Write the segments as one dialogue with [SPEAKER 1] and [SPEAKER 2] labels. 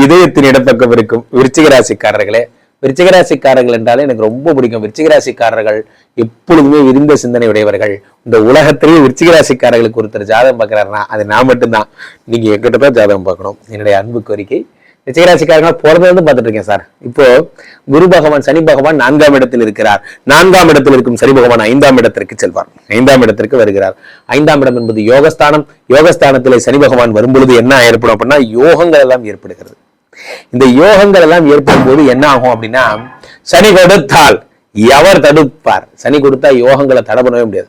[SPEAKER 1] இதயத்தின் இடப்பக்கம் இருக்கும் விருச்சிக ராசிக்காரர்களே, விருச்சிக ராசிக்காரர்கள் என்றாலே எனக்கு ரொம்ப பிடிக்கும். விருச்சிக ராசிக்காரர்கள் எப்பொழுதுமே விரிந்த சிந்தனை உடையவர்கள். இந்த உலகத்திலேயே விருச்சிக ராசிக்காரர்களுக்கு ஒருத்தர் ஜாதகம் பார்க்கிறாருன்னா அது நான் மட்டும்தான். நீங்க எங்கிட்ட தான் ஜாதகம் பார்க்கணும். என்னுடைய அன்பு கோரிக்கை. விருச்சிகராசிக்காரங்களா பிறந்தது பார்த்துட்டு இருக்கேன் சார். இப்போ குரு பகவான் சனி பகவான் 4ஆம் இடத்தில் இருக்கிறார். 4ஆம் இடத்தில் இருக்கும் சனி பகவான் 5ஆம் இடத்திற்கு செல்வார். 5ஆம் இடத்திற்கு வருகிறார். 5ஆம் இடம் என்பது யோகஸ்தானம். யோகஸ்தானத்திலே சனி பகவான் வரும்பொழுது என்ன ஏற்படும் அப்படின்னா யோகங்கள் எல்லாம் ஏற்படுகிறது. இந்த யோகங்கள் எல்லாம் ஏற்படும் போது என்ன ஆகும் அப்படின்னா, சனி கொடுத்தால் எவர் தடுப்பார்? சனி கொடுத்தா யோகங்களை தடை பண்ணவே முடியாது.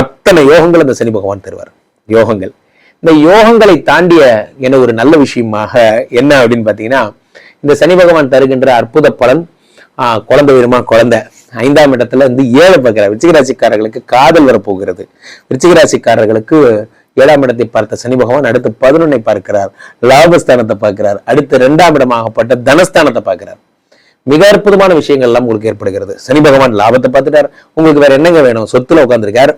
[SPEAKER 1] அத்தனை யோகங்கள் இந்த சனி பகவான் தருவார். யோகங்கள், இந்த யோகங்களை தாண்டிய என ஒரு நல்ல விஷயமாக என்ன அப்படின்னு பாத்தீங்கன்னா, இந்த சனி பகவான் தருகின்ற அற்புத பலன், குழந்தை வருமா, குழந்தை 5ஆம் இடத்துல இருந்து 7 பார்க்கிறார். விருச்சிகராசிக்காரர்களுக்கு காதல் வரப்போகிறது. விருச்சிகராசிக்காரர்களுக்கு 7ஆம் இடத்தை பார்த்த சனி பகவான் அடுத்து 11ஐ பார்க்கிறார். லாபஸ்தானத்தை பார்க்கிறார். அடுத்து 2ஆம் இடமாகப்பட்ட தனஸ்தானத்தை பார்க்கிறார். மிக அற்புதமான விஷயங்கள் எல்லாம் உங்களுக்கு ஏற்படுகிறது. சனி பகவான் லாபத்தை பார்த்துட்டார். உங்களுக்கு வேற என்னங்க வேணும்? சொத்துல உட்காந்துருக்கார்,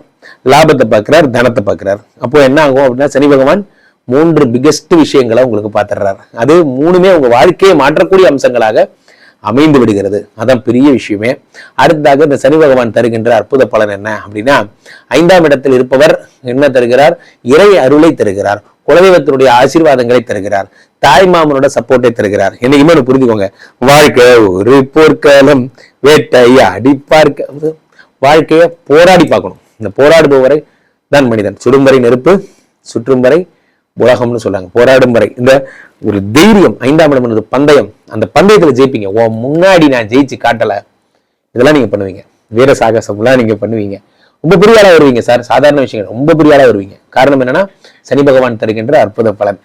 [SPEAKER 1] லாபத்தை பார்க்கிறார், தனத்தை பார்க்கிறார். அப்போ என்ன ஆகும் அப்படின்னா, சனி பகவான் 3 பிகெஸ்ட் விஷயங்களை உங்களுக்கு பார்த்துடுறாரு. அது 3மே உங்க வாழ்க்கையை மாற்றக்கூடிய அம்சங்களாக அமைந்து விடுகிறது. அதான் பெரிய விஷயமே. அடுத்ததாக இந்த சனி பகவான் தருகின்ற அற்புத பலன் என்ன அப்படின்னா, 5ஆம் இடத்தில் இருப்பவர் என்ன தருகிறார்? இறை அருளை தருகிறார். குலதெய்வத்தினுடைய ஆசீர்வாதங்களை தருகிறார். தாய் மாமனோட சப்போர்ட்டை தருகிறார். என்னைக்குமே புரிஞ்சுக்கோங்க, வாழ்க்கை ஒரு போர்க்களம், வேட்டையாடி பார்க்க, வாழ்க்கையை போராடி பார்க்கணும். இந்த போராடுபவரை தான் மனிதன். சுடும் வரை நெருப்பு, சுற்றும் வரை உலகம்னு சொல்றாங்க. போராடும் வரை இந்த ஒரு தைரியம். 5ஆம் இடம் பந்தயம். அந்த பந்தயத்துல ஜெயிப்பீங்க. முன்னாடி நான் ஜெயிச்சு காட்டல, இதெல்லாம் நீங்க பண்ணுவீங்க. வீர சாகசம்லாம் நீங்க பண்ணுவீங்க. ரொம்ப பெரிய ஆளா வருவீங்க சார். சாதாரண விஷயங்கள் ரொம்ப பெரிய ஆளா வருவீங்க. காரணம் என்னன்னா, சனி பகவான் தருகின்ற அற்புத பலன்.